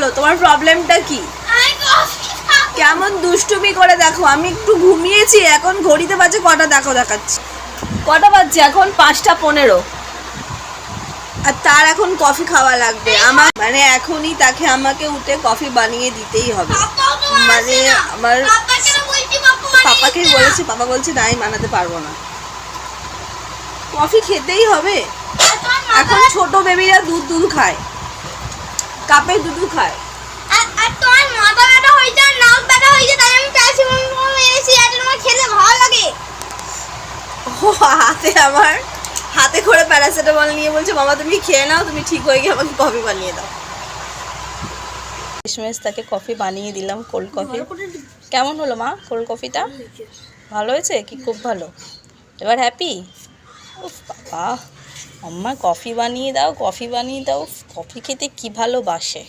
বলো তোমার প্রবলেমটা কি? কেমন দুষ্টুমি করে দেখো, আমি একটু ঘুমিয়েছি, এখন ঘড়িতে বাজে কটা দেখো দেখাচ্ছি। কটা বাজছে এখন? 5:15। আর তার এখন কফি খাওয়া লাগবে আমার, মানে এখনই তাকে আমাকে উঠে কফি বানিয়ে দিতেই হবে। মানে আমার পাপাকে বলেছি, পাপা বলছে না আমি বানাতে পারবো না, কফি খেতেই হবে। এখন ছোট বেবিরা দুধ খায়, কাপে দুধ খায়। আর তোমার মাথা ব্যথা হইছে আর নাক ব্যথা হইছে, তাই আমি প্যারাসিটামল এনেছি, আর তোমার খেলে ভালো লাগে। ও হাতে, আমার হাতে করে প্যারাসিটামল নিয়ে বলছে মামা তুমি খেয়ে নাও, তুমি ঠিক হয়ে গিয়ে আমাকে কফি বানিয়ে দাও। শেষমেশ তাকে কফি বানিয়ে দিলাম, কোল্ড কফি। কেমন হলো মা কোল্ড কফিটা? ভালো হয়েছে কি? খুব ভালো। এবার হ্যাপি? উফ বাবা, আম্মা কফি বানিয়ে দাও, কফি বানিয়ে দাও। কফি খেতে কি ভালোবাসে।